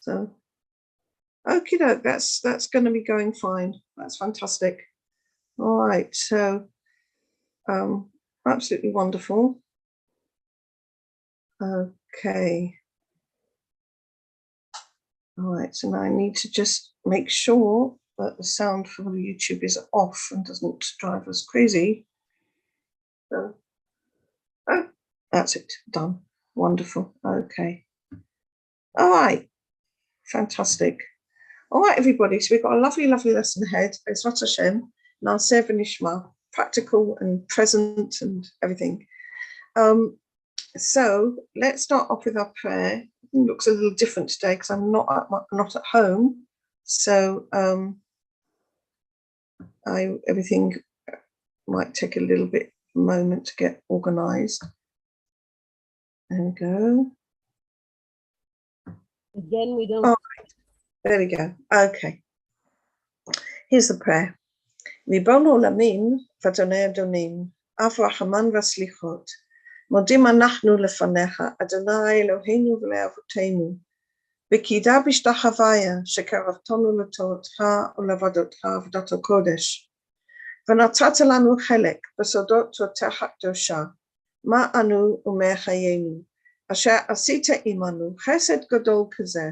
So, okie doke, that's going to be going fine. That's fantastic. All right, so absolutely wonderful. Okay. All right, so now I need to just make sure that the sound for YouTube is off and doesn't drive us crazy. So, oh, that's it, done. Wonderful. Okay. All right, fantastic. All right, everybody, so we've got a lovely, lovely lesson ahead. It's Rat Hashem, Naaseh V'Nishma, practical and present and everything. So let's start off with our prayer. It looks a little different today because I'm not at home. So everything might take a little bit moment to get organized. There we go. Again, we don't. Oh, there we go. Okay. Here's the prayer. Ribon Olamim v'Adonai Adonim, Av Rahaman v'Slichot, מודים אנחנו לפניך, אדוני אלוהינו ולאבותינו, וקידה בשתחוויה שקרבתנו לתורתך ולעבודתך עבודת הקודש, ונתת לנו חלק בסודות תורתך הקדושה, מה אנו ומחיינו, אשר עשית עמנו חסד גדול כזה,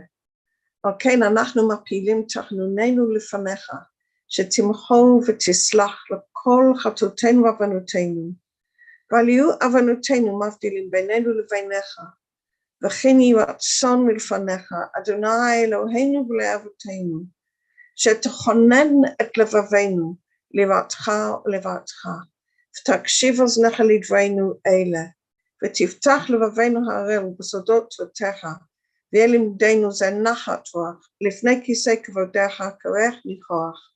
על כן אנחנו מפילים תחנוננו לפניך, שתמחול ותסלח לכל חטאותינו ועוונותינו, ועל יהיו עוונותינו מבדילים בינינו לביניך, וכן יהי רצון מלפניך, אדוני אלוהינו ולאבותינו, שתכונן את לבבינו ליראתך ולבאתך, ותקשיב אוזניך לדברינו אלה, ותפתח לבבינו הערל בסודות תורתך, ויהיה לימודנו זה נחת רוח, לפני כיסא כבודך כרך ניחוח,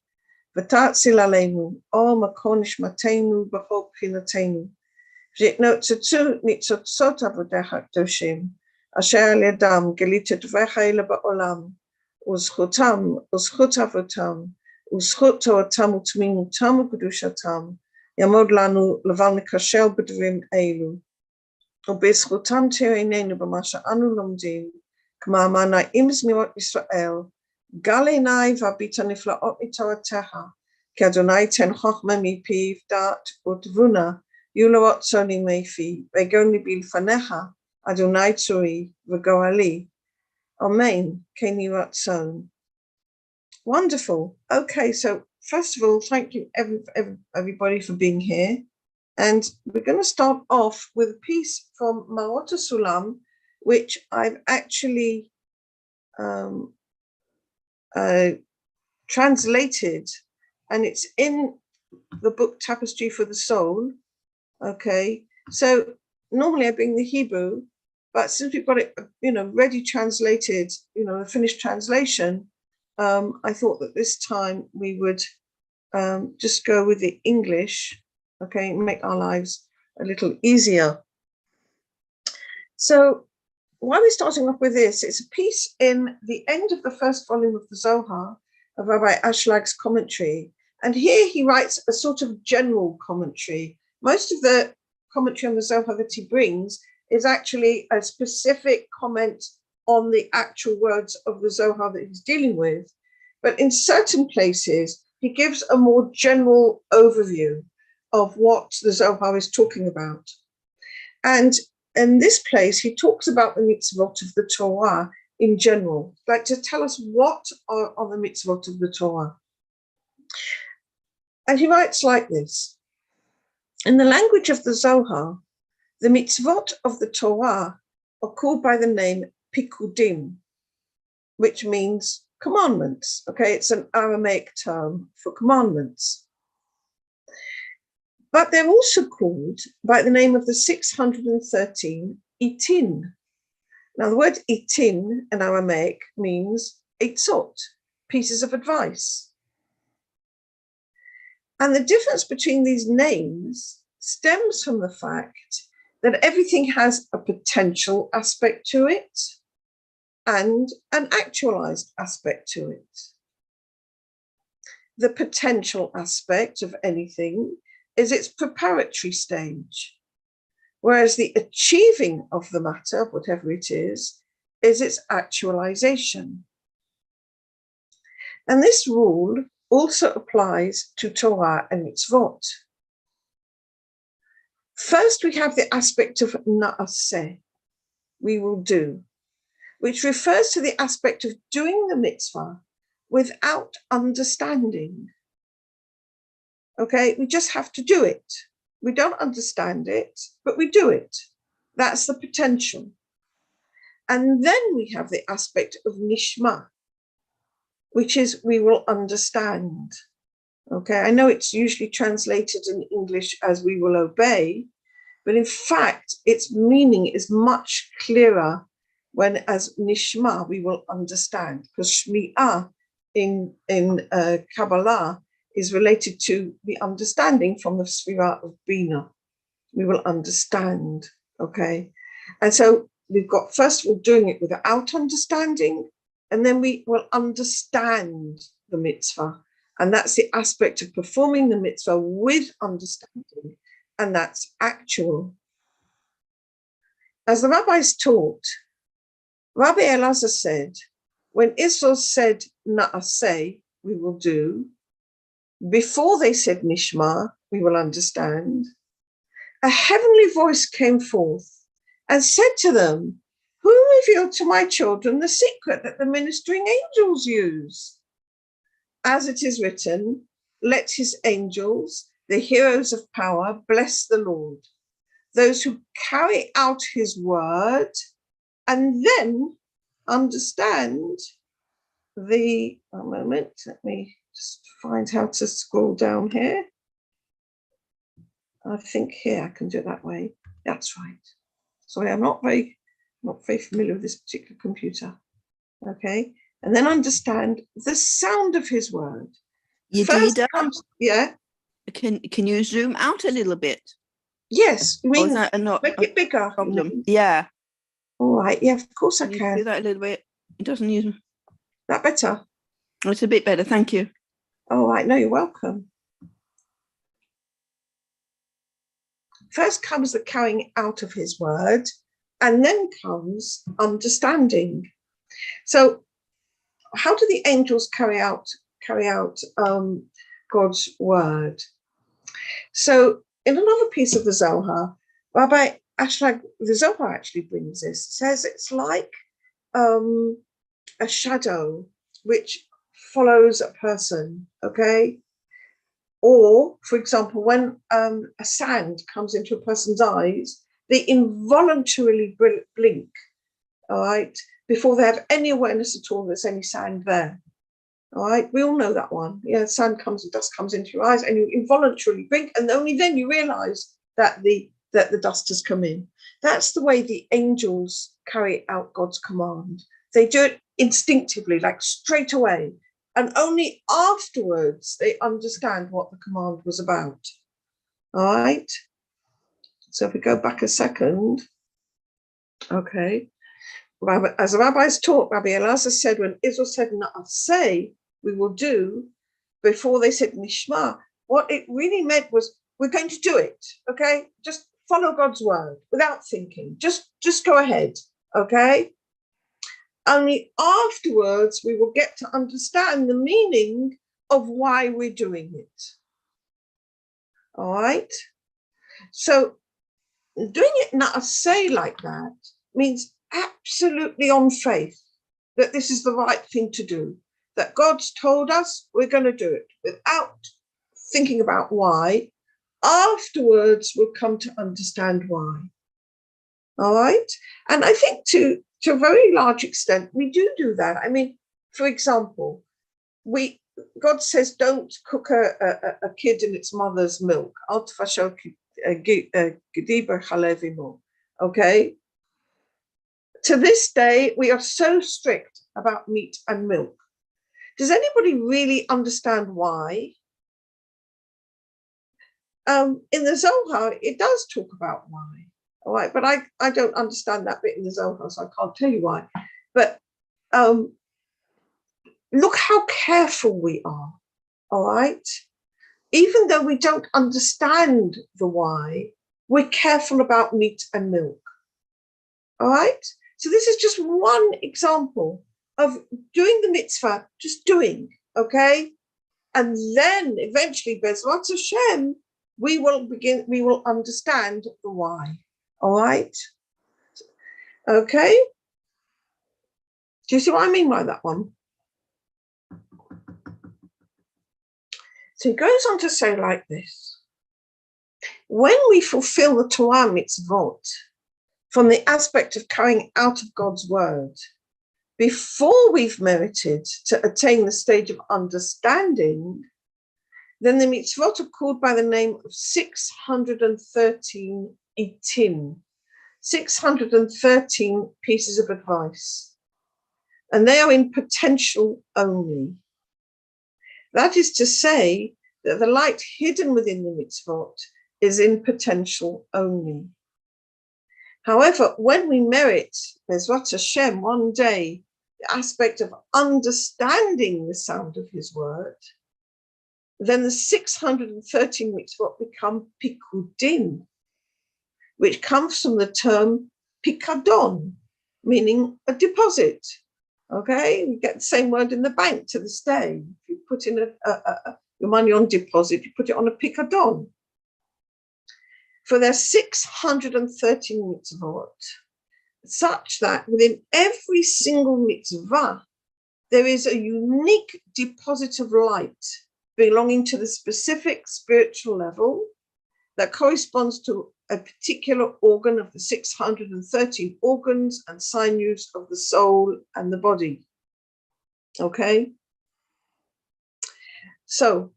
ותאציל עלינו אור מקור נשמתנו בכל בחינתנו, שיתנוצצו ניצוצות עבודיך הקדושים, אשר על ידם גילית את דבריך אלה בעולם, וזכותם, וזכות אבותם, וזכות תורתם ותמינותם וקדושתם, יעמוד לנו לבל נכשל בדברים אלו, ובזכותם תראיננו במה שאנו לומדים, כמאמר נעים זמירות ישראל, גל עיניי והביט הנפלאות מתורתך, כי אדוני תן חוכמה מפיו דעת ותבונה, יהיו לו רצוני מפי, ויגון ליבי לפניך, אדוני צורי וגורלי. Amen. Can you rtzon? Wonderful. Okay, so first of all, thank you everybody for being here. And we're going to start off with a piece from Maot HaSulam, which I've actually translated, and it's in the book Tapestry for the Soul. Okay, so normally I bring the Hebrew, but since we've got it, ready translated, a finished translation, I thought that this time we would just go with the English, okay, and make our lives a little easier. So why are we starting off with this? It's a piece in the end of the first volume of the Zohar of Rabbi Ashlag's commentary. And here he writes a sort of general commentary. Most of the commentary on the Zohar that he brings is actually a specific comment on the actual words of the Zohar that he's dealing with. But in certain places, he gives a more general overview of what the Zohar is talking about. And in this place, he talks about the mitzvot of the Torah in general, like to tell us what are the mitzvot of the Torah. And he writes like this. In the language of the Zohar, the mitzvot of the Torah are called by the name Pikudim, which means commandments. Okay, it's an Aramaic term for commandments. But they're also called by the name of the 613 Itin. Now, the word Itin in Aramaic means Eitzot, pieces of advice. And the difference between these names stems from the fact that everything has a potential aspect to it and an actualized aspect to it. The potential aspect of anything is its preparatory stage, whereas the achieving of the matter, whatever it is is its actualization. And this rule also applies to Torah and mitzvot. First, we have the aspect of na'aseh, we will do, which refers to the aspect of doing the mitzvah without understanding. Okay, we just have to do it. We don't understand it, but we do it. That's the potential. And then we have the aspect of nishma, which is we will understand. Okay, I know it's usually translated in English as we will obey, but in fact, its meaning is much clearer when as nishma, we will understand, because shmi'ah in Kabbalah is related to the understanding from the Sphira of Bina. We will understand, okay? And so we've got, first of all, doing it without understanding, and then we will understand the mitzvah. And that's the aspect of performing the mitzvah with understanding, and that's actual. As the rabbis taught, Rabbi Elazar said, when Israel said na'aseh, we will do, before they said nishma, we will understand, a heavenly voice came forth and said to them, who revealed to my children the secret that the ministering angels use? As it is written, let his angels, the heroes of power, bless the Lord, those who carry out his word and then understand the, a moment, let me just find how to scroll down here. I think here I can do it that way. That's right. Sorry, I'm not very familiar with this particular computer. Okay, and then understand the sound of his word. First comes, yeah. Can you zoom out a little bit? Yes, you mean not make it bigger. Problem. Yeah. All right. Yeah, of course I can. Do that a little bit. It doesn't use that better. It's a bit better. Thank you. All right. No, you're welcome. First comes the carrying out of his word, and then comes understanding. So, how do the angels carry out God's word? So, in another piece of the Zohar, Rabbi Ashlag, the Zohar actually brings this. It says it's like a shadow which follows a person. Okay. Or, for example, when a sand comes into a person's eyes, they involuntarily blink, all right, before they have any awareness at all there's any sand there. All right, we all know that one. Yeah, sand comes and dust comes into your eyes, and you involuntarily blink, and only then you realize that the dust has come in. That's the way the angels carry out God's command. They do it instinctively, like straight away. And only afterwards they understand what the command was about. All right. So if we go back a second, okay. As the rabbis taught, Rabbi Elazar said, when Israel said na'aseh, we will do, before they said nishma, what it really meant was we're going to do it. Okay, just follow God's word without thinking. Just go ahead. Okay. Only afterwards we will get to understand the meaning of why we're doing it. All right. So doing it na'aseh like that means absolutely on faith that this is the right thing to do, that God's told us we're going to do it without thinking about why. Afterwards we'll come to understand why. All right. And I think to a very large extent, we do that. I mean, for example, God says, don't cook a kid in its mother's milk. Okay. To this day, we are so strict about meat and milk. Does anybody really understand why? In the Zohar, it does talk about why. All right, but I don't understand that bit in the Zohar, so I can't tell you why. But look how careful we are, all right? Even though we don't understand the why, we're careful about meat and milk, all right? So this is just one example of doing the mitzvah, just doing, okay? And then eventually, Bezrat Hashem, we will understand the why. All right? Okay? Do you see what I mean by that one? So he goes on to say like this. When we fulfill the Torah mitzvot from the aspect of carrying out of God's word, before we've merited to attain the stage of understanding, then the mitzvot are called by the name of 613 itim, 613 pieces of advice. And they are in potential only. That is to say that the light hidden within the mitzvot is in potential only. However, when we merit, Bezrat Hashem, one day, the aspect of understanding the sound of his word, then the 613 mitzvot become pikudim, which comes from the term pikadon, meaning a deposit. Okay, we get the same word in the bank to this day. If you put in your money on deposit, you put it on a pikadon. For their 613 mitzvot, such that within every single mitzvah, there is a unique deposit of light belonging to the specific spiritual level that corresponds to a particular organ of the 613 organs and sinews of the soul and the body. Okay? So,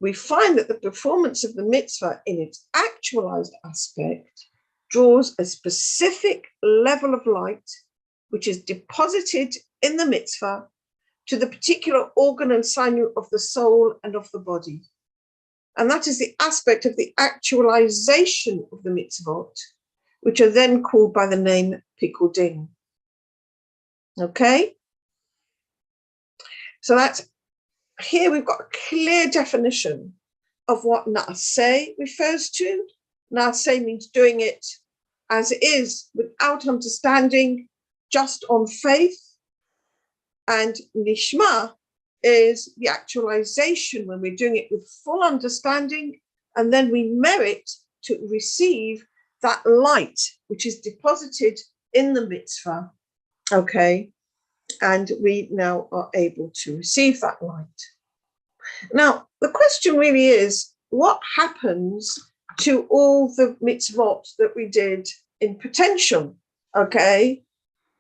we find that the performance of the mitzvah in its actualized aspect draws a specific level of light which is deposited in the mitzvah to the particular organ and sinew of the soul and of the body. And that is the aspect of the actualization of the mitzvot, which are then called by the name pikudim. Okay? So that's, here we've got a clear definition of what na'aseh refers to. Na'aseh means doing it as it is, without understanding, just on faith. And nishma is the actualization when we're doing it with full understanding, and then we merit to receive that light which is deposited in the mitzvah. Okay, and we now are able to receive that light. Now, the question really is, what happens to all the mitzvot that we did in potential, okay,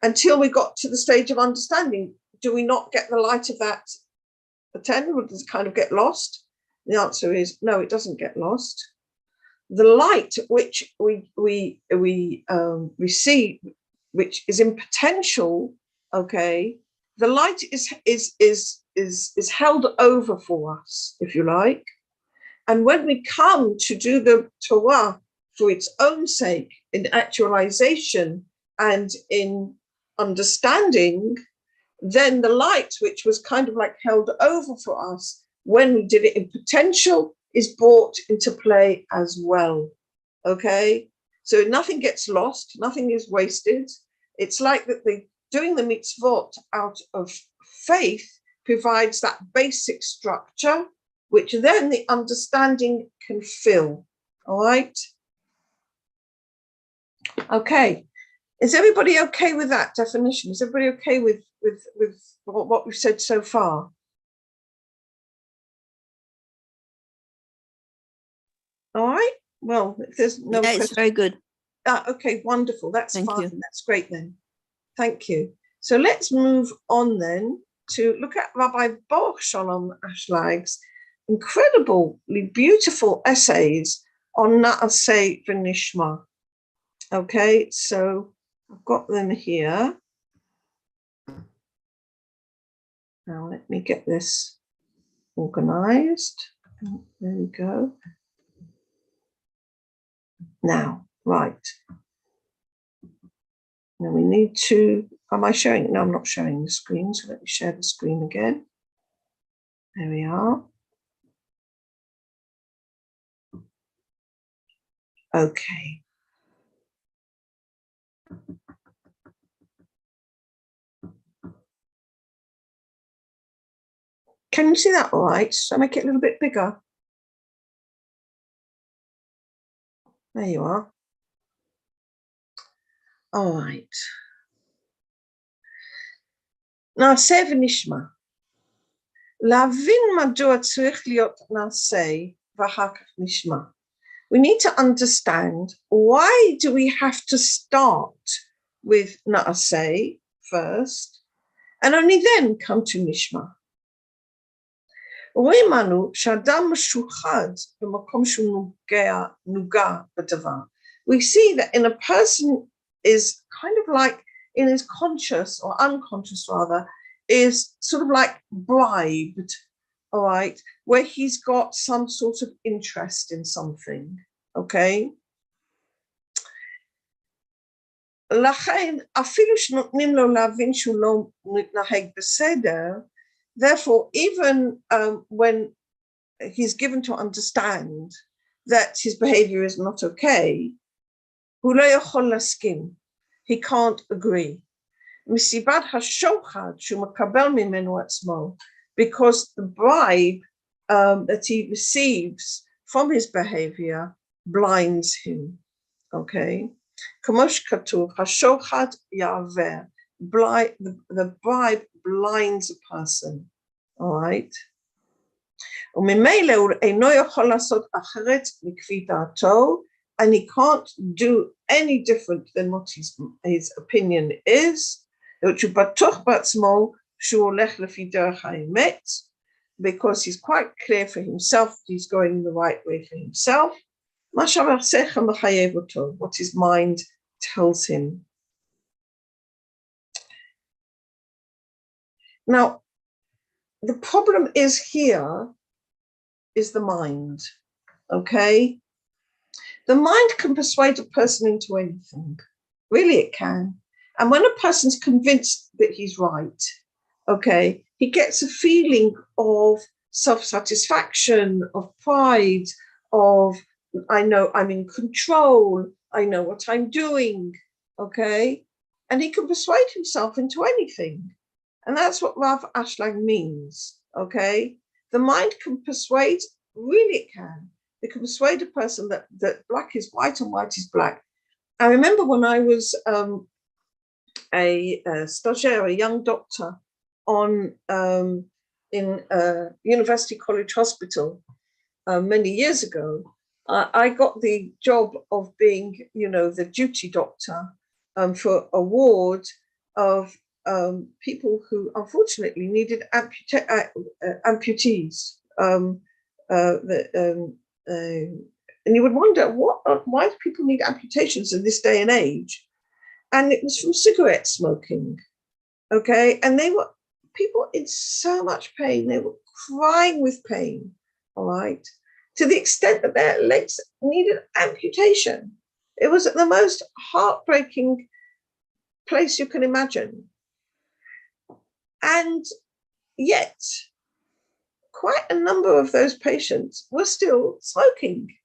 until we got to the stage of understanding? Do we not get the light of that potential, or does it kind of get lost? The answer is no, it doesn't get lost. The light which we receive, which is in potential, okay, the light is held over for us, if you like. And when we come to do the Torah for its own sake, in actualization and in understanding, then the light, which was kind of like held over for us when we did it in potential, is brought into play as well. Okay? So nothing gets lost, nothing is wasted. It's like that doing the mitzvot out of faith provides that basic structure, which then the understanding can fill. All right? Okay. Is everybody okay with that definition? Is everybody okay with what we've said so far? All right. Well, if there's no Yeah, question. it's very good. Okay, wonderful. That's Thank fine. you. That's great then. Thank you. So let's move on then to look at Rabbi Baruch Shalom Ashlag's incredibly beautiful essays on Na'aseh v'Nishma. Okay, so I've got them here. Now let me get this organized. There we go. Now, right. Now we need to, am I showing? No, I'm not showing the screen, so let me share the screen again. There we are. Okay. Can you see that all right? Shall I make it a little bit bigger? There you are. All right. נעשה ונשמע. להבין מדוע צריך להיות נעשה ואחר כך נשמע. We need to understand, why do we have to start with נעשה first, and only then come to נשמע? רואים אנו שאדם משוחד במקום שהוא נוגע בדבר. We see that in a person is kind of like, in his conscious or unconscious rather, is sort of like bribed, all right, where he's got some sort of interest in something, okay? לכן, אפילו שנותנים לו להבין שהוא לא מתנהג בסדר, therefore, even when he's given to understand that his behavior is not okay, הוא לא יכול להסכים. He can't agree. מסיבת השוחד שהוא מקבל ממנו עצמו, because the bribe that he receives from his behavior blinds him, okay? כמו שכתוב, השוחד יעוור. The bribe blinds a person, all right? וממילא הוא אינו יכול לעשות אחרת מכפי דעתו, and he can't do any different than what his opinion is, שהוא בטוח בעצמו שהוא הולך לפי דרך האמת, because he's quite clear for himself he's going the right way for himself, מה שהשכל מחייב אותו, what his mind tells him. Now, the problem is here is the mind, okay? The mind can persuade a person into anything. Really, it can. And when a person's convinced that he's right, okay, he gets a feeling of self-satisfaction, of pride, of, I know I'm in control, I know what I'm doing, okay? And he can persuade himself into anything. And that's what Rav Ashlag means, okay? The mind can persuade, really it can. It can persuade a person that black is white and white is black. I remember when I was a stagiaire, a young doctor in University College Hospital many years ago, I got the job of being, the duty doctor for a ward of people who unfortunately needed amputees. And you would wonder, why do people need amputations in this day and age? And it was from cigarette smoking, okay? And people in so much pain, they were crying with pain, all right? To the extent that their legs needed amputation. It was the most heartbreaking place you can imagine. And yet, quite a number of those patients were still smoking.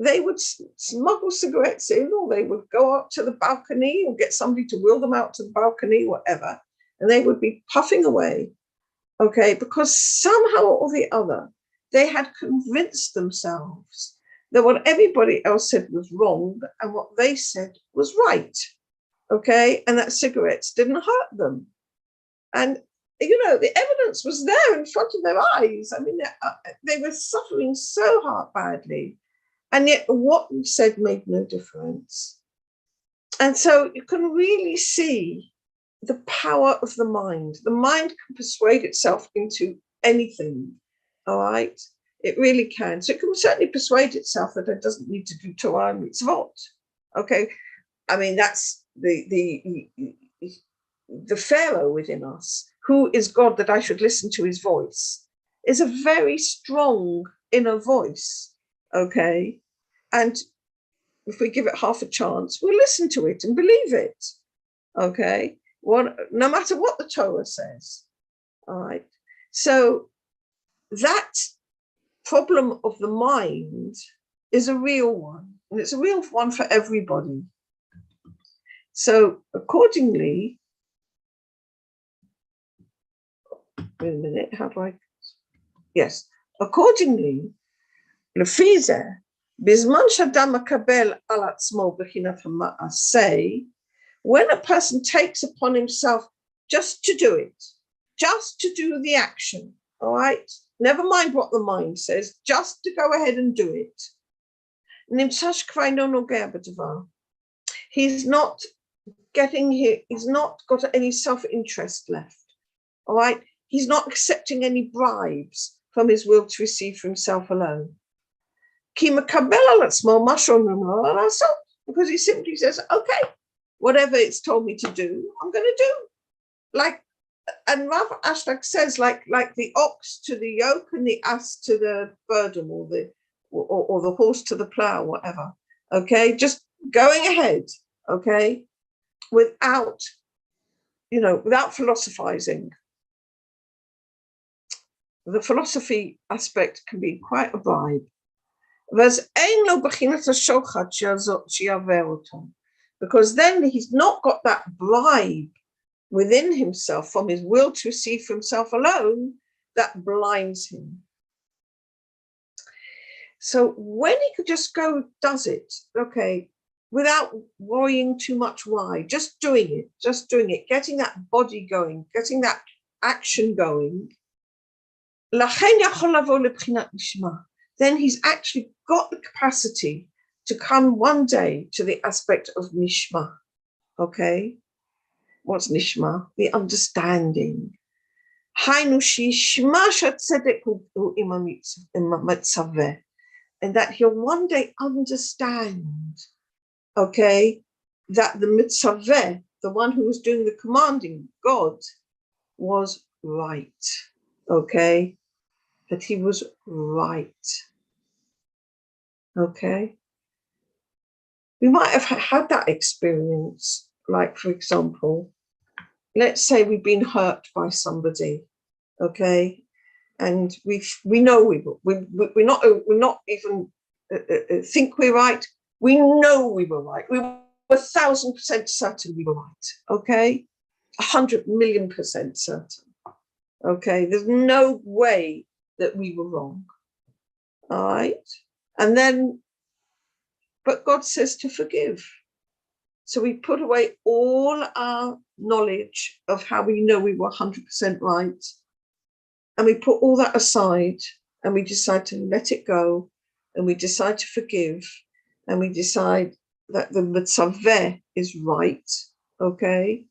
They would smuggle cigarettes in, or they would go up to the balcony or get somebody to wheel them out to the balcony, whatever, and they would be puffing away, okay, because somehow or the other, they had convinced themselves that what everybody else said was wrong and what they said was right, okay, and that cigarettes didn't hurt them. And the evidence was there in front of their eyes. I mean, they were suffering so badly. And yet what we said made no difference. And so you can really see the power of the mind. The mind can persuade itself into anything, all right? It really can. So it can certainly persuade itself that it doesn't need to do Torah and mitzvot, okay? I mean, that's the Pharaoh within us, who is God that I should listen to his voice, is a very strong inner voice, okay? And if we give it half a chance, we'll listen to it and believe it, okay? No matter what the Torah says, all right? So that problem of the mind is a real one, and it's a real one for everybody. So accordingly, wait a minute, how do I? Yes. Accordingly, לפי זה, בזמן שאדם מקבל על עצמו בחינת המעשה, when a person takes upon himself just to do it, just to do the action, all right? Never mind what the mind says, just to go ahead and do it. נמצא שכבר אינו נוגע בדבר. He's not got any self-interest left, all right? He's not accepting any bribes from his will to receive for himself alone. כי מקבל על עצמו מה שאומרים לו לעשות, because he simply says, okay, whatever it's told me to do, I'm going to do. Like, and Rav Ashlag says, like the ox to the yoke and the ass to the burden, or the horse to the plow, whatever. Okay, just going ahead. Okay, without philosophizing. The philosophy aspect can be quite a bribe. Because then he's not got that bribe within himself from his will to receive for himself alone that blinds him. So when he could just go, does it, okay, without worrying too much why, just doing it, getting that body going, getting that action going, then he's actually got the capacity to come one day to the aspect of nishma. Okay? What's nishma? The understanding. And that he'll one day understand, okay, that the mitzaveh, the one who was doing the commanding, God, was right. Okay? That he was right. Okay? We might have had that experience, like, for example, let's say we've been hurt by somebody, okay? And we know we're not even think we're right. We know we were right. We were 1,000% certain we were right, okay? 100,000,000% certain, okay? There's no way that we were wrong, all right? And then, but God says to forgive. So we put away all our knowledge of how we know we were 100% right, and we put all that aside, and we decide to let it go, and we decide to forgive, and we decide that the mitzaveh is right, okay?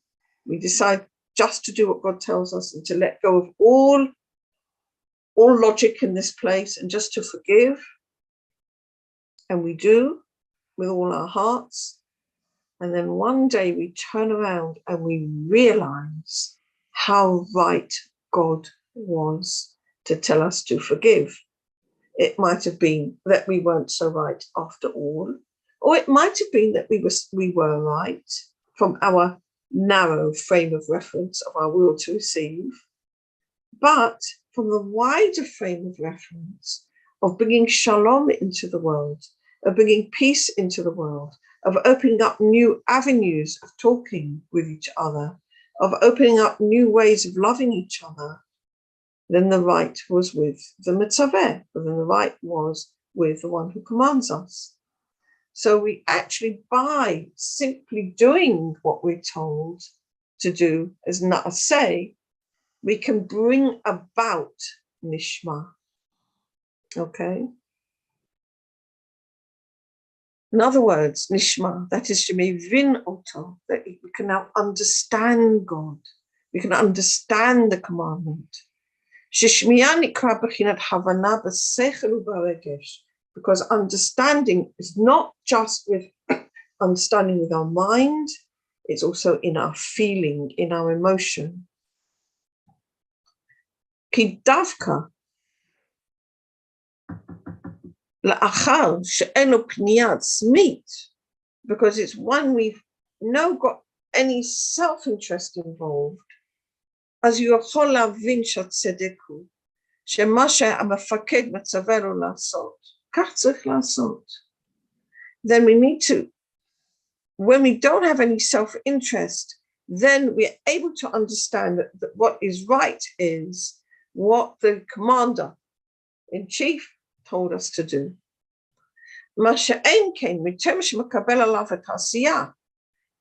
We decide just to do what God tells us and to let go of all logic in this place and just to forgive. And we do with all our hearts. And then one day we turn around and we realize how right God was to tell us to forgive. It might have been that we weren't so right after all, or it might have been that we were right from our narrow frame of reference of our will to receive. But from the wider frame of reference of bringing shalom into the world, of bringing peace into the world, of opening up new avenues of talking with each other, of opening up new ways of loving each other, then the right was with the mitzaveh, then the right was with the one who commands us. So we actually, by simply doing what we're told to do as na'aseh, we can bring about nishma. Okay? In other words, nishma, that is shemevin oto, that we can now understand God. We can understand the commandment. Sheshmiya nikra b'chinat havana b'sechel u'baregesh, because understanding is not just with understanding with our mind, it's also in our feeling, in our emotion. Ki davka la'achar she'eno pniya atzmit, because it's when we've no got any self-interest involved, as you יכול להבין שהצדק הוא, שמה שהמפקד מצווה לו לעשות, כך צריך לעשות. Then we need to, when we don't have any self-interest, then we're able to understand that what is right is what the commander-in-chief told us to do.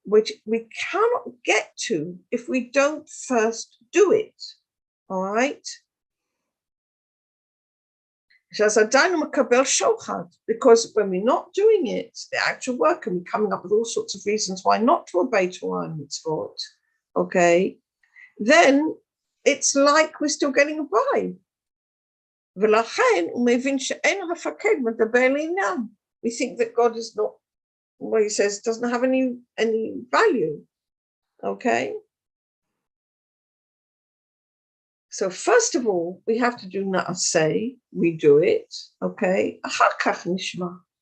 which we cannot get to if we don't first do it, all right? Because when we're not doing it, the actual work, and we're coming up with all sorts of reasons why not to obey Torah and mitzvot, okay, then it's like we're still getting a bribe. We think that God is not, what he says, doesn't have any value, okay? So first of all, we have to do na'aseh, we do it, okay?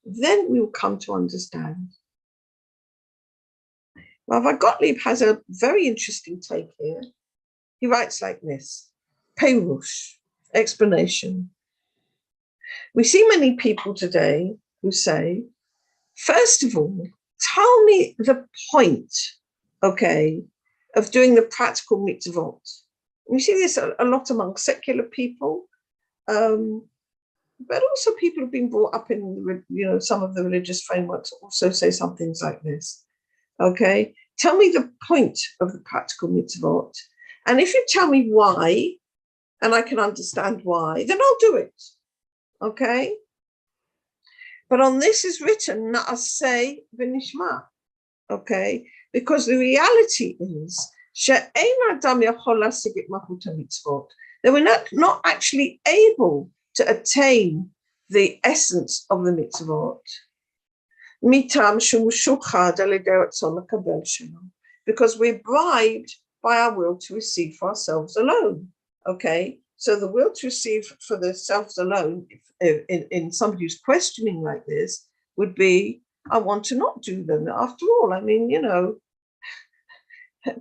Then we will come to understand. Rav Gottlieb has a very interesting take here. He writes like this, Perush, explanation. We see many people today who say, first of all, tell me the point, okay, of doing the practical mitzvot. We see this a lot among secular people, but also people who've been brought up in, some of the religious frameworks also say some things like this. Okay, tell me the point of the practical mitzvot, and if you tell me why, and I can understand why, then I'll do it. Okay, but on this is written na'aseh v'nishma. Okay, because the reality is that we're not actually able to attain the essence of the mitzvot. Because we're bribed by our will to receive for ourselves alone. Okay, so the will to receive for the selves alone, in somebody who's questioning like this, would be, I want to not do them. After all, I mean,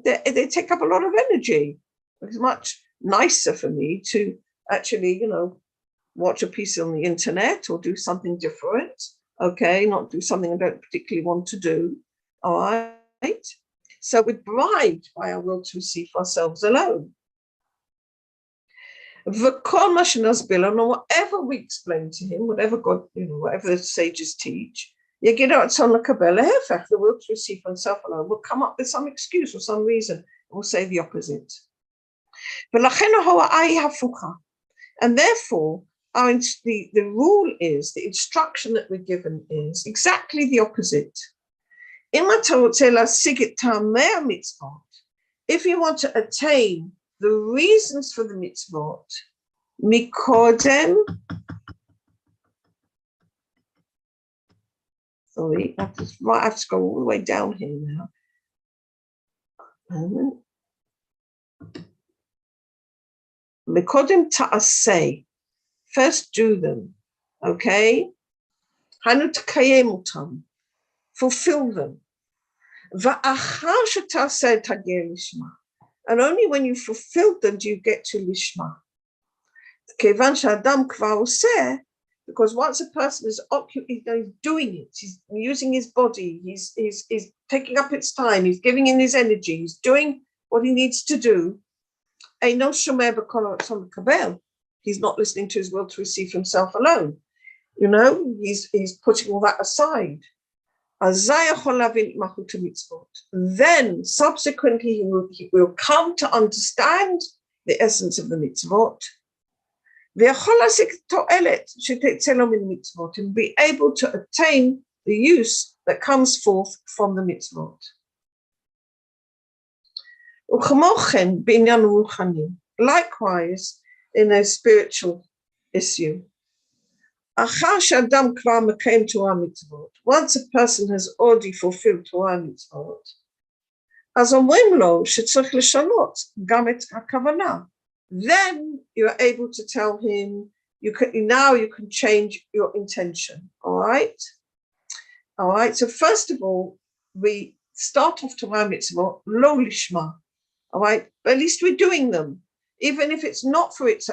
they take up a lot of energy. It's much nicer for me to actually, watch a piece on the internet or do something different. Okay, not do something I don't particularly want to do. All right. So we're bribed by our will to receive ourselves alone. And whatever we explain to him, whatever God, whatever the sages teach, the will to receive oneself alone will come up with some excuse or some reason, and will say the opposite. And therefore, the rule is, the instruction that we're given is exactly the opposite. If you want to attain the reasons for the mitzvot, mikodem, sorry, I have to go all the way down here now. Mikodem ta'aseh, first do them, okay? Hanu t'kayem otam, fulfill them. Va'achar she'taseh tagir lishma, and only when you fulfilled them do you get to lishma. Kevan she'adam kvar oseh, because once a person is occupied, doing it, he's using his body, he's taking up its time, he's giving in his energy, he's doing what he needs to do. He's not listening to his will to receive himself alone. He's putting all that aside. Then subsequently he will come to understand the essence of the mitzvot. And be able to attain the use that comes forth from the mitzvot. Likewise, in a spiritual issue, once a person has already fulfilled Torah mitzvot, then you're able to tell him, you can change your intention. All right, so first of all, we start off Torah mitzvot lo lishma. All right, but at least we're doing them, even if it's not for its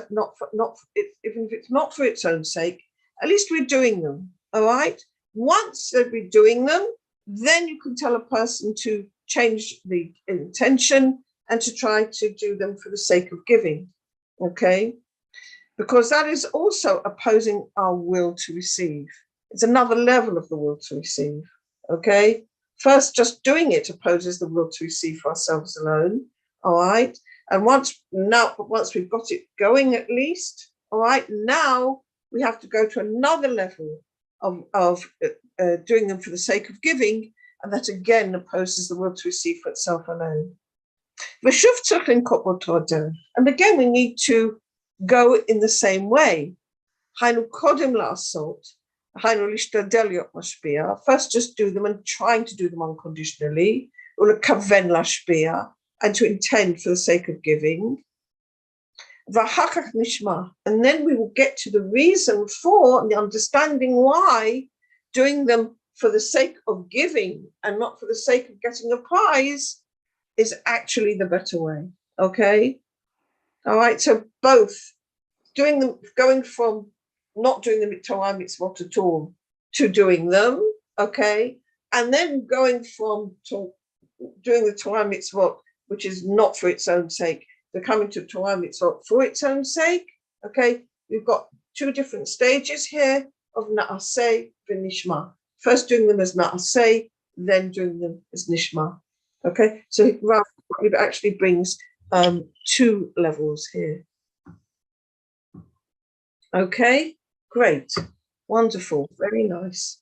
own sake. At least we're doing them. All right. Once we're doing them, then you can tell a person to change the intention and to try to do them for the sake of giving. okay? Because that is also opposing our will to receive. It's another level of the will to receive, okay? First, just doing it opposes the will to receive for ourselves alone, all right? And once we've got it going at least, all right, now we have to go to another level of doing them for the sake of giving, and that again opposes the will to receive for itself alone. And again, we need to go in the same way. First, just do them and trying to do them unconditionally, and to intend for the sake of giving. And then we will get to the reason for and the understanding why doing them for the sake of giving and not for the sake of getting a prize is actually the better way, okay? All right, so both doing them, going from not doing them at Torah mitzvot at all to doing them, okay? And then going from doing the Torah mitzvot, which is not for its own sake, to coming to Torah mitzvot for its own sake, okay? We've got two different stages here of na'aseh v'nishma. First doing them as na'aseh, then doing them as nishma, okay? So Rav actually brings two levels here. Okay, great, wonderful, very nice.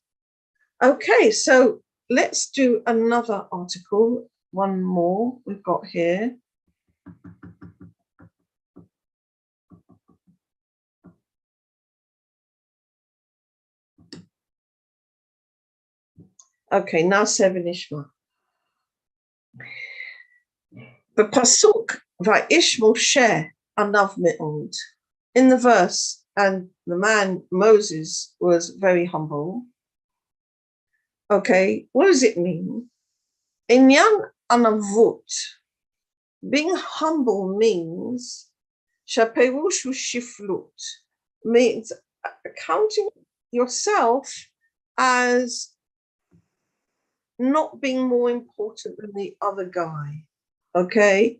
Okay, so let's do another article, one more we've got here. Okay, Na'aseh v'nishma. The pasuk Va'ish Moshe anav me'od. In the verse, and the man Moses was very humble. Okay, what does it mean? Inyan anavut. Being humble means shaperush shiflut, means counting yourself as not being more important than the other guy. Okay,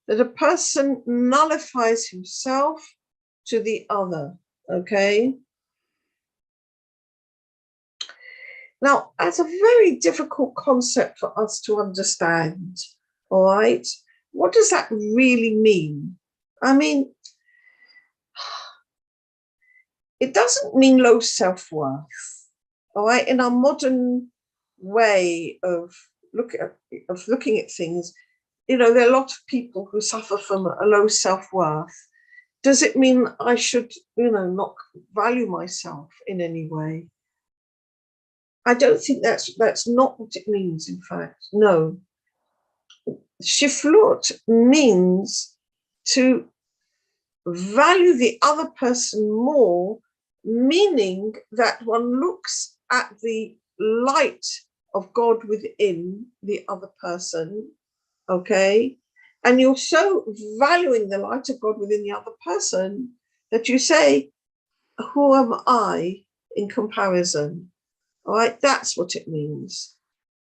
that a person nullifies himself to the other. Okay. Now, that's a very difficult concept for us to understand. All right, what does that really mean? I mean, it doesn't mean low self-worth. All right, in our modern way of looking at things, you know, there are a lot of people who suffer from a low self-worth. Does it mean I should, you know, not value myself in any way? I don't think that's not what it means, in fact. No. Shiflut means to value the other person more, meaning that one looks at the light of God within the other person, okay? And you're so valuing the light of God within the other person that you say, who am I in comparison? All right, that's what it means,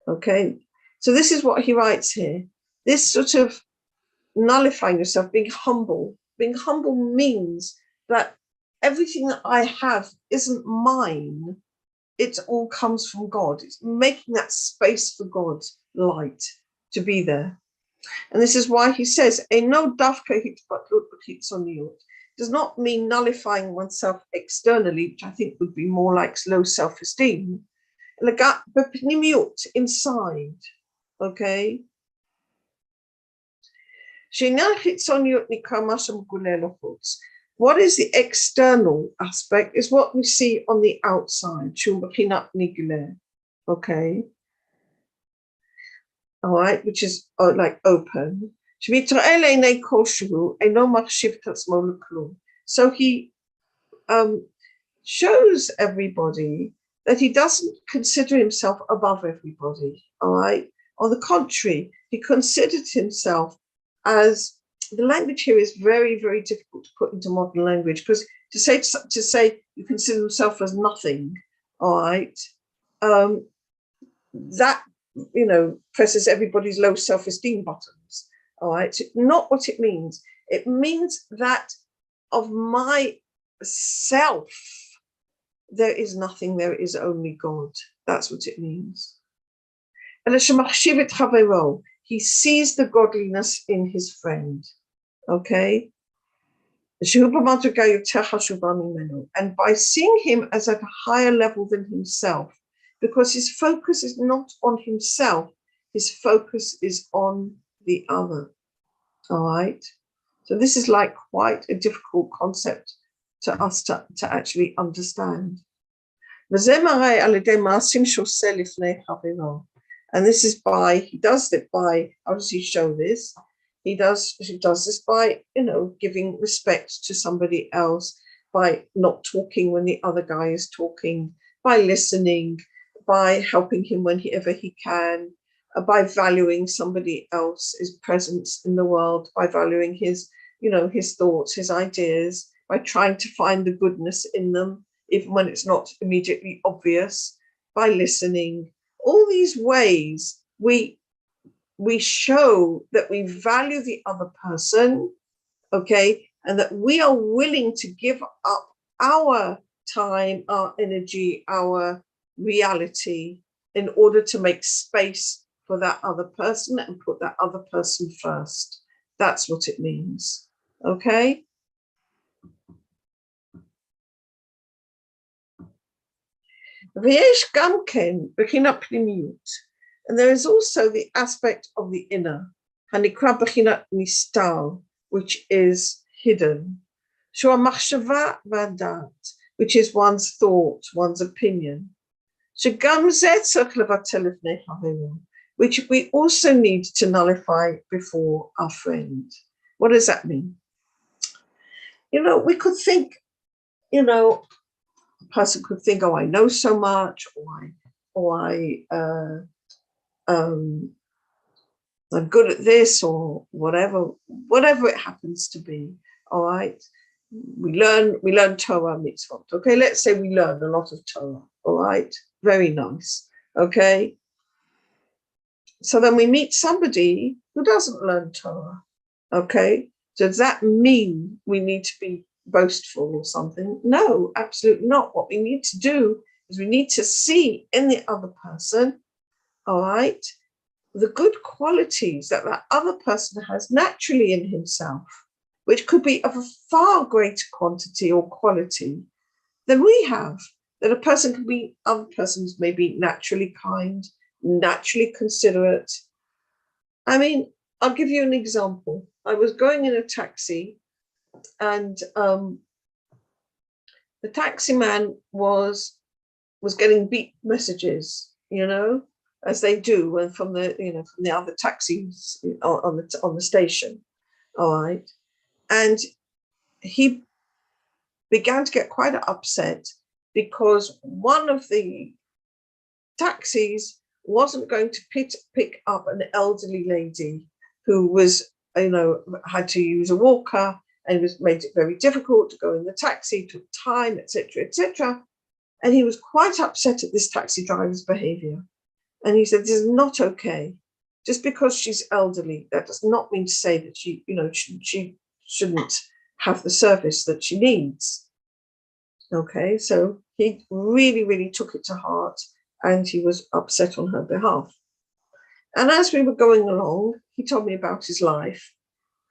okay? So this is what he writes here. This sort of nullifying yourself, being humble. Being humble means that everything that I have isn't mine. It all comes from God. It's making that space for God's light to be there. And this is why he says, "Eino dafka hitpatlut b'chitzoniut." Does not mean nullifying oneself externally, which I think would be more like low self-esteem. B'pnimiut, inside, okay? What is the external aspect is what we see on the outside. Okay. All right, which is like open. So he shows everybody that he doesn't consider himself above everybody. All right. On the contrary, he considered himself as, the language here is very, very difficult to put into modern language, because to say you consider yourself as nothing, all right, that, you know, presses everybody's low self-esteem buttons. All right, so not what it means. It means that of my self, there is nothing, there is only God. That's what it means. And he sees the godliness in his friend. Okay? And by seeing him as at a higher level than himself, because his focus is not on himself, his focus is on the other. All right? So this is like quite a difficult concept to us to actually understand. And this is by, he does it by, how does he show this? He does this by, giving respect to somebody else, by not talking when the other guy is talking, by listening, by helping him whenever he can, by valuing somebody else's presence in the world, by valuing his, his thoughts, his ideas, by trying to find the goodness in them, even when it's not immediately obvious, by listening. All these ways we show that we value the other person, okay, and that we are willing to give up our time, our energy, our reality in order to make space for that other person and put that other person first. That's what it means, okay? And there is also the aspect of the inner, which is hidden, which is one's thought, one's opinion, which we also need to nullify before our friend. What does that mean? We could think, a person could think, oh, I know so much, or I'm good at this, or whatever it happens to be. All right, we learn Torah mitzvot. Okay, let's say we learn a lot of Torah. All right, very nice. Okay, so then we meet somebody who doesn't learn Torah. Okay, so does that mean we need to be boastful or something? No, absolutely not. What we need to do is we need to see in the other person, all right, the good qualities that other person has naturally in himself, which could be of a far greater quantity or quality than we have. That a person can be, other persons may be naturally kind, naturally considerate. I mean, I'll give you an example. I was going in a taxi, and the taxi man was getting beep messages, as they do, and from the other taxis on the station. All right, and he began to get quite upset because one of the taxis wasn't going to pick up an elderly lady who was, had to use a walker, and made it very difficult to go in the taxi, took time, etc., etc. And he was quite upset at this taxi driver's behavior. And he said, this is not okay. Just because she's elderly, that does not mean to say that she shouldn't have the service that she needs. Okay, so he really, really took it to heart, and he was upset on her behalf. And as we were going along, he told me about his life,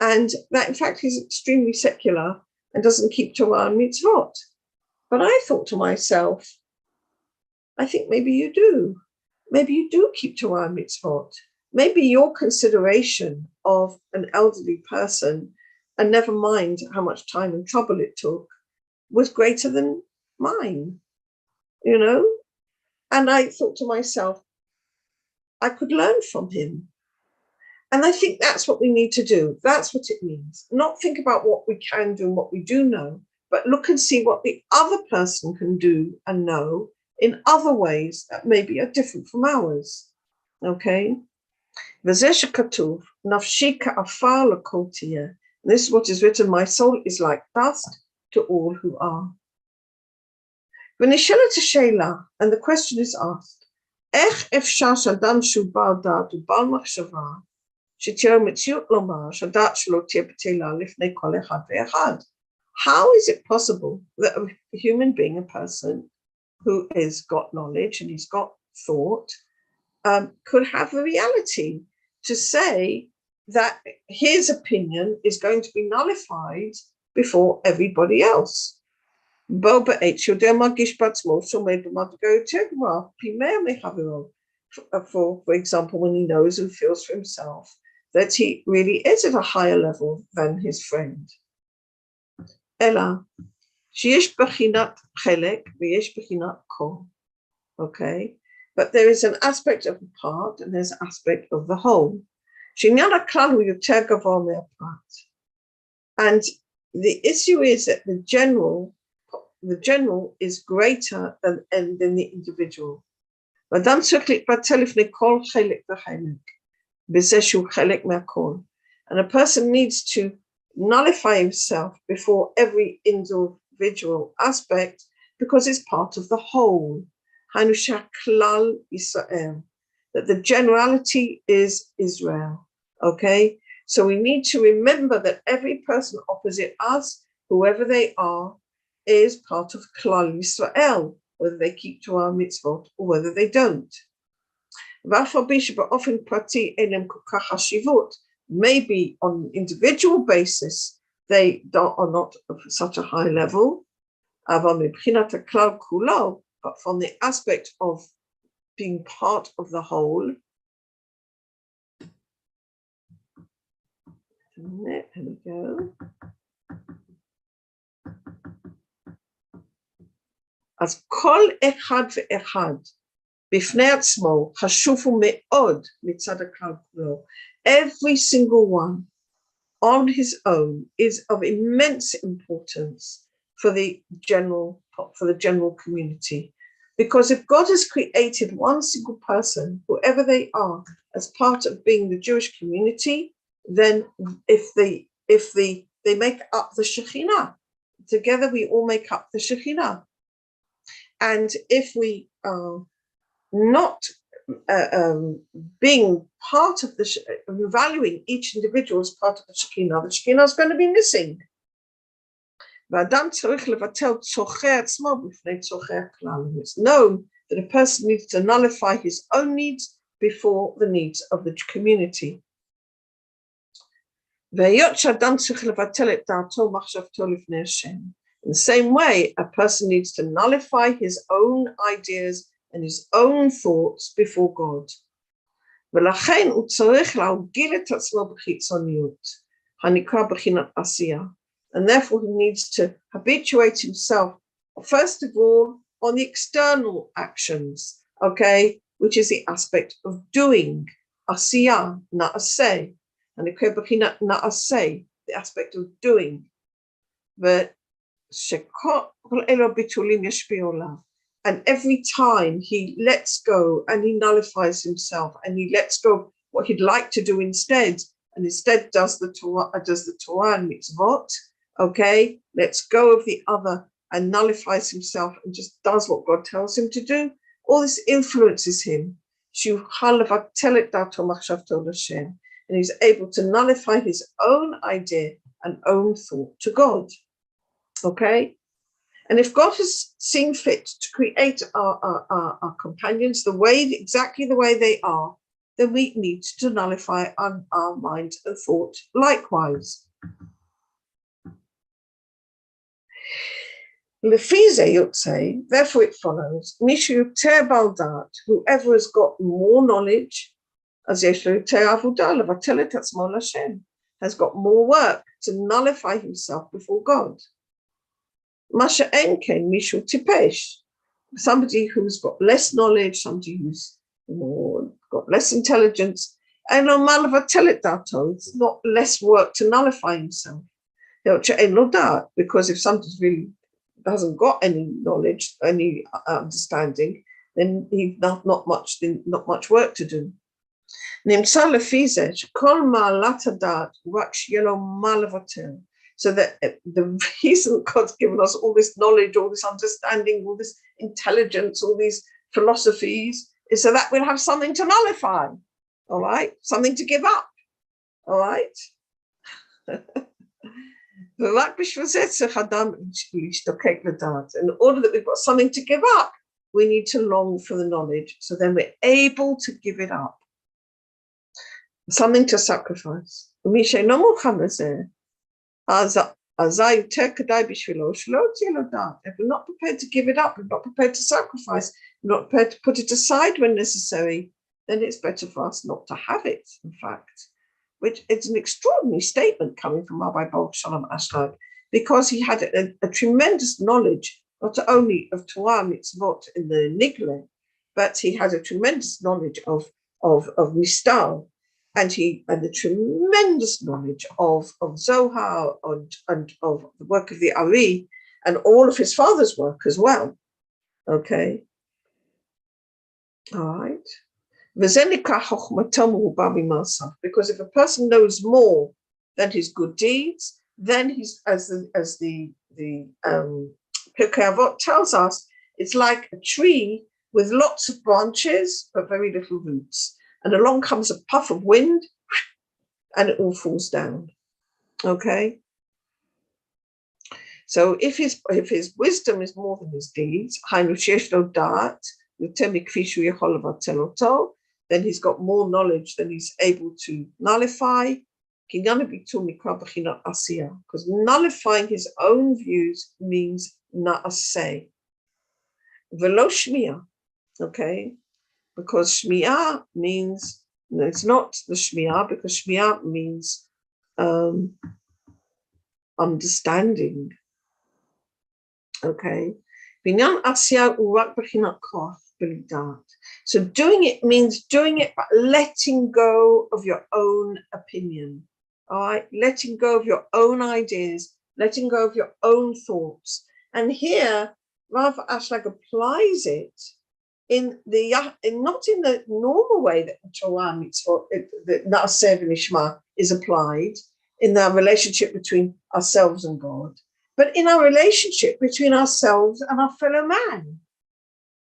and that in fact he's extremely secular and doesn't keep Torah and mitzvot. But I thought to myself, I think maybe you do. Maybe you do keep Torah and mitzvot. Maybe your consideration of an elderly person, and never mind how much time and trouble it took, was greater than mine, And I thought to myself, I could learn from him. And I think that's what we need to do. That's what it means. Not think about what we can do and what we do know, but look and see what the other person can do and know in other ways that maybe are different from ours. Okay? This is what is written, my soul is like dust to all who are. And the question is asked, שתהיה מציאות לומר שהדעת שלו תהיה בטלה לפני כל אחד ואחד. How is it possible that a human being, a person who has got knowledge and he's got thought, could have a reality to say that his opinion is going to be nullified before everybody else? For example, when he knows and feels for himself that he really is at a higher level than his friend. Ella, שיש בחינת חלק ויש בחינת כל. Okay, but there is an aspect of the part and there's an aspect of the whole. שעניין הכלל הוא יותר גבוה מהפרט. And the issue is that the general is greater than the individual. ואדם צריך להתבטל לפני כל חלק וחלק, בזה שהוא חלק מהכל. And a person needs to nullify himself before every individual aspect because it's part of the whole. היינו שהכלל ישראל, that the generality is Israel. Okay, so we need to remember that every person opposite us, whoever they are, is part of Klal Yisrael, whether they keep Torah mitzvot or whether they don't. Maybe on individual basis they are not of such a high level, but from the aspect of being part of the whole, here we go. אז כל אחד ואחד בפני עצמו חשוב מאוד מצד הכלל כולו. Every single one on his own is of immense importance for the general community. Because if God has created one single person, whoever they are, as part of being the Jewish community, then if they make up the Shekhinah, together we all make up the Shekhinah. And if we are not being part of the, valuing each individual as part of the Shekhinah is going to be missing. It's known that a person needs to nullify his own needs before the needs of the community. In the same way, a person needs to nullify his own ideas and his own thoughts before God. ולכן הוא צריך להרגיל את עצמו בחיצוניות, הנקרא בחינת עשייה. And therefore he needs to habituate himself, first of all, on the external actions, okay, which is the aspect of doing, עשייה, נעשה, הנקרא בחינת נעשה, the aspect of doing. And every time he lets go and he nullifies himself and he lets go what he'd like to do instead, and instead does the Torah and mitzvot, okay, lets go of the other and nullifies himself and just does what God tells him to do, all this influences him. And he's able to nullify his own idea and own thought to God. Okay, and if God has seen fit to create our companions exactly the way they are, then we need to nullify our mind and thought likewise. Lefize, you'd say, therefore it follows, Mishu ter baldat, whoever has got more knowledge, as Yeshua ter avodah levatel atzmo l'Hashem, has got more work to nullify himself before God. Masha enken mishu tipesh, somebody who's got less knowledge, somebody who's got less intelligence, and no malavatelit dato, it's not less work to nullify himself. Because if somebody really hasn't got any knowledge, any understanding, then he's not much work to do. Nimtza lefize kol ma'alat hadat rak sheyelo malavatel. So that the reason God's given us all this knowledge, all this understanding, all this intelligence, all these philosophies, is so that we'll have something to nullify, all right? Something to give up. All right? In order that we've got something to give up, we need to long for the knowledge. So then we're able to give it up. Something to sacrifice. If we're not prepared to give it up, we're not prepared to sacrifice, we're not prepared to put it aside when necessary, then it's better for us not to have it, in fact. Which it's an extraordinary statement coming from Rabbi Baruch Shalom Ashlag, because he had a tremendous knowledge, not only of Torah mitzvot in the Nigle, but he had a tremendous knowledge of Mistal, and the tremendous knowledge of Zohar and of the work of the Ari, and all of his father's work as well. Okay. All right. Because if a person knows more than his good deeds, then he's, as the Pirkei Avot tells us, it's like a tree with lots of branches but very little roots. And along comes a puff of wind, and it all falls down. Okay. So if his wisdom is more than his deeds, then he's got more knowledge than he's able to nullify. Because nullifying his own views means na'aseh. Velo shmiya, okay? Because shmiya means, no, it's not the shmiya, because shmiya means understanding. Okay? So doing it means doing it, but letting go of your own opinion. All right, letting go of your own ideas, letting go of your own thoughts. And here, Rav Ashlag applies it not in the normal way that the Torah mitzvot, the Na'aseh v'Nishma is applied in the relationship between ourselves and God, but in our relationship between ourselves and our fellow man.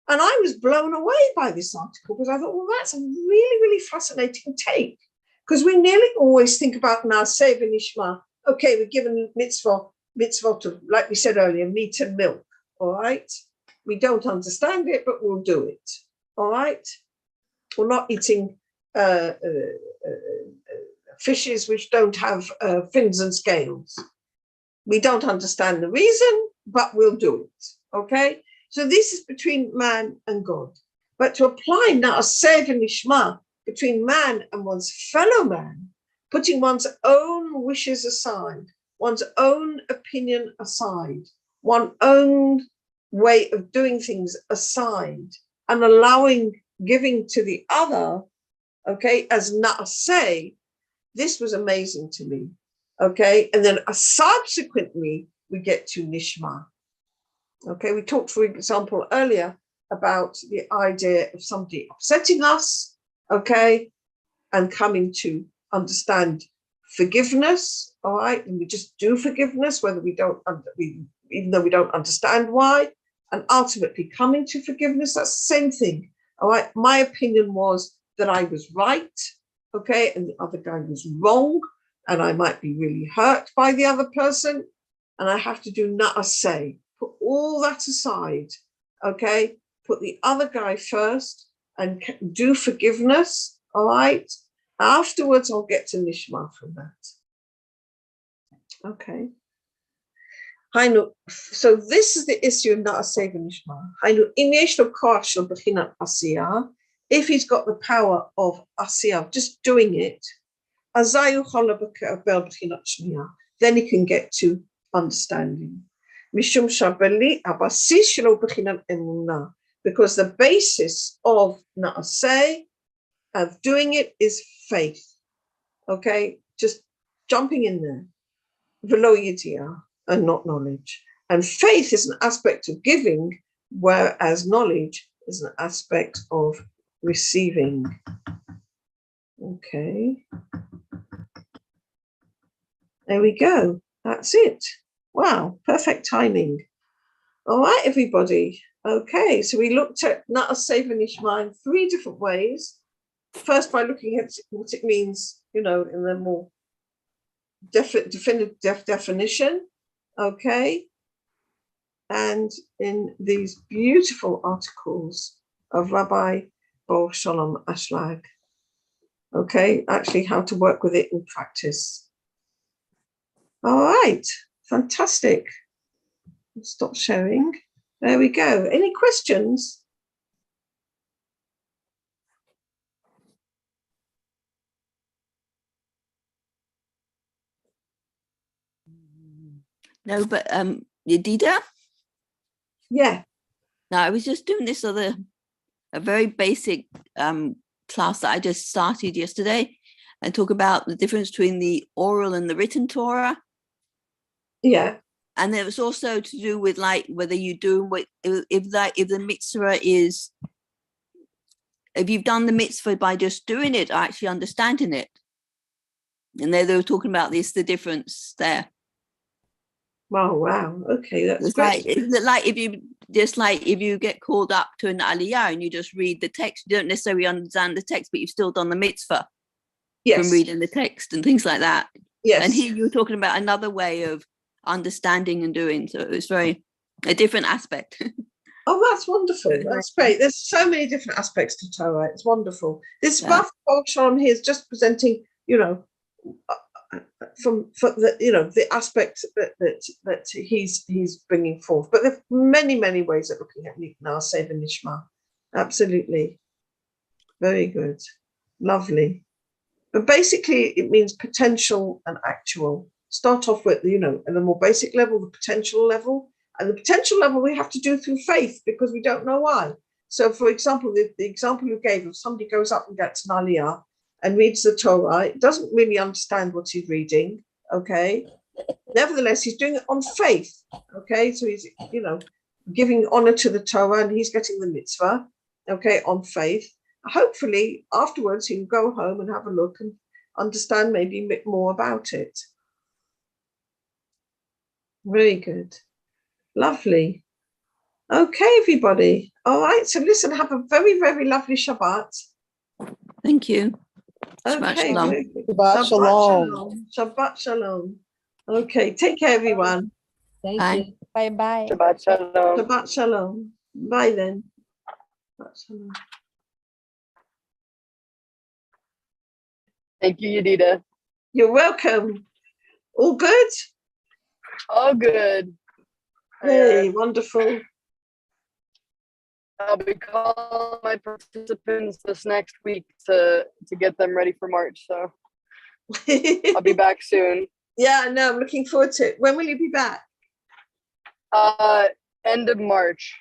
And I was blown away by this article because I thought, well, that's a really, really fascinating take. Because we nearly always think about Na'aseh v'Nishma. Okay, we're given mitzvah to, like we said earlier, meat and milk. All right. We don't understand it, but we'll do it. All right. We're not eating fishes which don't have fins and scales. We don't understand the reason, but we'll do it. Okay. So this is between man and God. But to apply Na'aseh v'Nishma between man and one's fellow man, putting one's own wishes aside, one's own opinion aside, one's own way of doing things aside, and giving to the other, okay, as Na'aseh, this was amazing to me. Okay. And then subsequently, we get to Nishma. Okay, we talked, for example, earlier about the idea of somebody upsetting us, okay, and coming to understand forgiveness, all right, and we just do forgiveness, even though we don't understand why, and ultimately coming to forgiveness, that's the same thing, all right. My opinion was that I was right, okay, and the other guy was wrong, and I might be really hurt by the other person, and I have to do Na'aseh. Put all that aside, okay? Put the other guy first and do forgiveness, all right? Afterwards, I'll get to Nishma from that. Okay. So this is the issue of Na'aseh v'Nishma. If he's got the power of Asiyah, just doing it, then he can get to understanding. Because the basis of Na'aseh, of doing it, is faith. Okay, just jumping in there. V'lo yidiyah, and not knowledge. And faith is an aspect of giving, whereas knowledge is an aspect of receiving. Okay. There we go. That's it. Wow, perfect timing. All right, everybody. Okay, so we looked at Na'aseh v'Nishma in 3 different ways. First, by looking at what it means you know, in the more definition, okay? And in these beautiful articles of Rabbi Baruch Shalom Ashlag, okay, actually how to work with it in practice. All right, fantastic. Stop sharing. There we go. Any questions? No, but Yedida? Yeah. No, I was just doing this a very basic class that I just started yesterday, and talk about the difference between the oral and the written Torah. Yeah. And it was also to do with like whether you do if the mitzvah is, if you've done the mitzvah by just doing it or actually understanding it. And they were talking about this, the difference there. Oh, wow. Okay, that's It's great. like, isn't it like if you just like if you get called up to an aliyah and you just read the text, you don't necessarily understand the text, but you've still done the mitzvah from reading the text and things like that. Yes. And here you were talking about another way of understanding and doing. So it was a different aspect. Oh, that's wonderful. That's great. There's so many different aspects to Torah. It's wonderful. This Baruch Shalom here is just presenting, you know, from the, you know, the aspect that he's bringing forth. But there are many ways of looking at Nikna Seva Nishma. Absolutely, very good, lovely. But basically, it means potential and actual. Start off with, you know, at the more basic level, the potential level. And the potential level we have to do through faith because we don't know why. So, for example, the example you gave of somebody goes up and gets an aliyah and reads the Torah, doesn't really understand what he's reading, okay? Nevertheless, he's doing it on faith, okay? So he's, you know, giving honor to the Torah and he's getting the mitzvah, okay, on faith. Hopefully, afterwards, he can go home and have a look and understand maybe a bit more about it. Very good. Lovely. Okay, everybody. All right. So listen, have a very lovely Shabbat. Thank you. Okay. Shabbat shalom. Shabbat shalom. Okay. Take care, everyone. Thank Bye. you. Bye. Shabbat shalom. Shabbat shalom. Bye then. Shabbat shalom. Thank you, Yedida. You're welcome. All good? All good. Hey, wonderful. I'll be calling my participants this next week to get them ready for March. So I'll be back soon. Yeah, no, I'm looking forward to it. When will you be back? End of March.